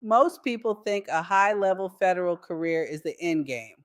Most people think a high level federal career is the end game.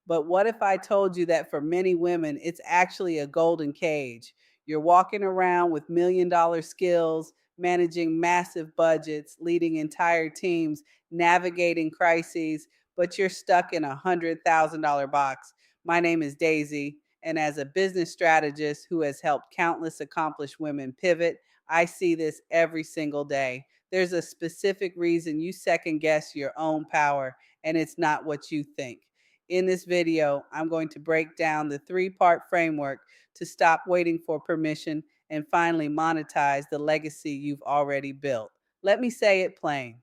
But what if I told you that for many women, it's actually a golden cage? You're walking around with $1 million skills, managing massive budgets, leading entire teams, navigating crises, but you're stuck in a $100,000 box. My name is Daisy, and as a business strategist who has helped countless accomplished women pivot, I see this every single day. There's a specific reason you second guess your own power, and it's not what you think. In this video, I'm going to break down the three-part framework to stop waiting for permission and finally monetize the legacy you've already built. Let me say it plain.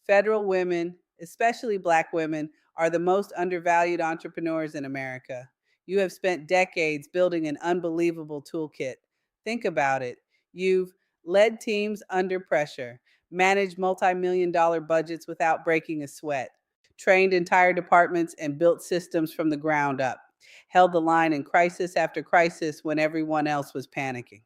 Federal women, especially Black women, are the most undervalued entrepreneurs in America. You have spent decades building an unbelievable toolkit. Think about it. You've led teams under pressure, managed multi-million dollar budgets without breaking a sweat, trained entire departments and built systems from the ground up, held the line in crisis after crisis when everyone else was panicking.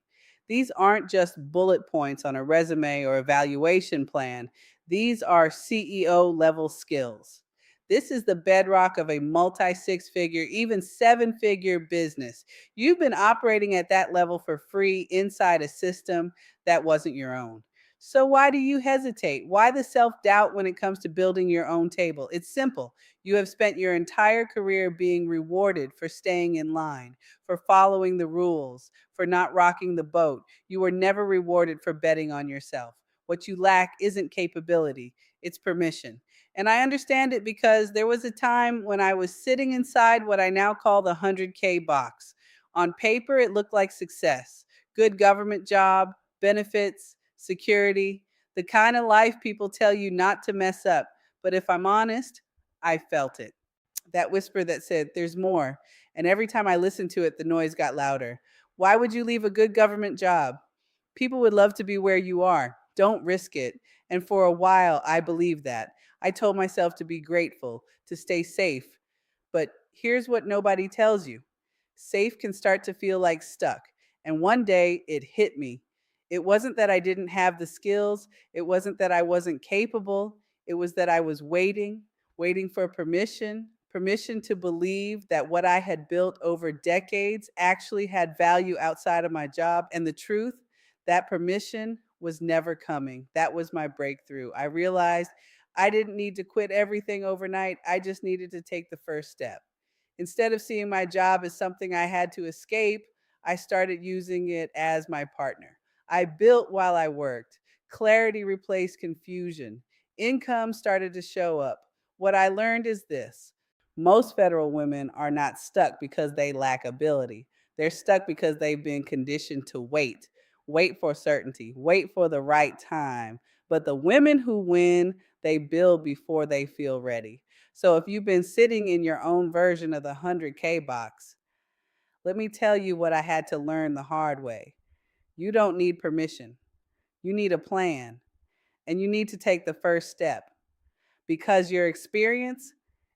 These aren't just bullet points on a resume or evaluation plan. These are CEO level skills. This is the bedrock of a multi six figure, even seven figure business. You've been operating at that level for free inside a system that wasn't your own. So, why do you hesitate? Why the self doubt when it comes to building your own table? It's simple. You have spent your entire career being rewarded for staying in line, for following the rules, for not rocking the boat. You were never rewarded for betting on yourself. What you lack isn't capability, it's permission. And I understand it because there was a time when I was sitting inside what I now call the 100K box. On paper, it looked like success, good government job, benefits, security, the kind of life people tell you not to mess up. But if I'm honest, I felt it. That whisper that said, there's more. And every time I listened to it, the noise got louder. Why would you leave a good government job? People would love to be where you are. Don't risk it. And for a while, I believed that. I told myself to be grateful, to stay safe. But here's what nobody tells you: safe can start to feel like stuck. And one day it hit me. It wasn't that I didn't have the skills, it wasn't that I wasn't capable, it was that I was waiting for permission to believe that what I had built over decades actually had value outside of my job. And the truth, that permission was never coming. That was my breakthrough. I realized I didn't need to quit everything overnight. I just needed to take the first step. Instead of seeing my job as something I had to escape, I started using it as my partner. I built while I worked. Clarity replaced confusion. Income started to show up. What I learned is this: most federal women are not stuck because they lack ability. They're stuck because they've been conditioned to wait for certainty, wait for the right time. But the women who win, they build before they feel ready. So if you've been sitting in your own version of the 100K box, let me tell you what I had to learn the hard way. You don't need permission. You need a plan, and you need to take the first step because your experience,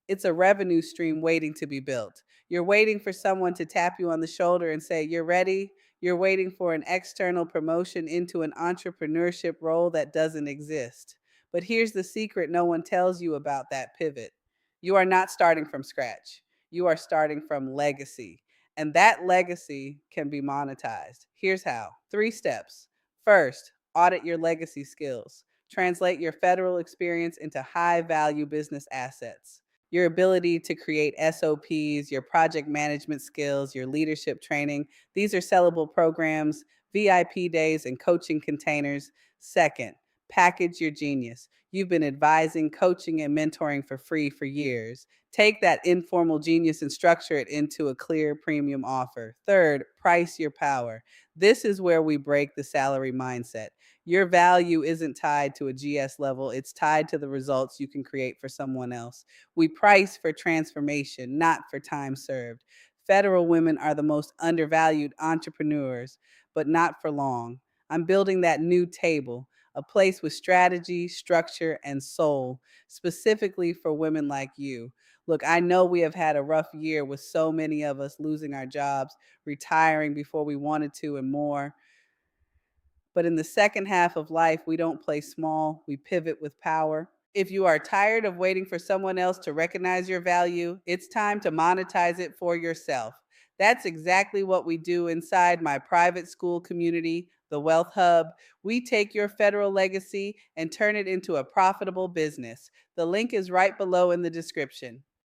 it's a revenue stream waiting to be built. You're waiting for someone to tap you on the shoulder and say, "You're ready." You're waiting for an external promotion into an entrepreneurship role that doesn't exist. But here's the secret no one tells you about that pivot: you are not starting from scratch, you are starting from legacy. And that legacy can be monetized. Here's how: 3 steps. First, audit your legacy skills. Translate your federal experience into high value business assets. Your ability to create SOPs, your project management skills, your leadership training. These are sellable programs, VIP days, and coaching containers. Second, package your genius. You've been advising, coaching, and mentoring for free for years. Take that informal genius and structure it into a clear premium offer. Third, price your power. This is where we break the salary mindset. Your value isn't tied to a GS level, it's tied to the results you can create for someone else. We price for transformation, not for time served. Federal women are the most undervalued entrepreneurs, but not for long. I'm building that new table, a place with strategy, structure, and soul, specifically for women like you. Look, I know we have had a rough year with so many of us losing our jobs, retiring before we wanted to, and more. But in the second half of life, we don't play small, we pivot with power. If you are tired of waiting for someone else to recognize your value, it's time to monetize it for yourself. That's exactly what we do inside my private school community, the Wealth Hub. We take your federal legacy and turn it into a profitable business. The link is right below in the description.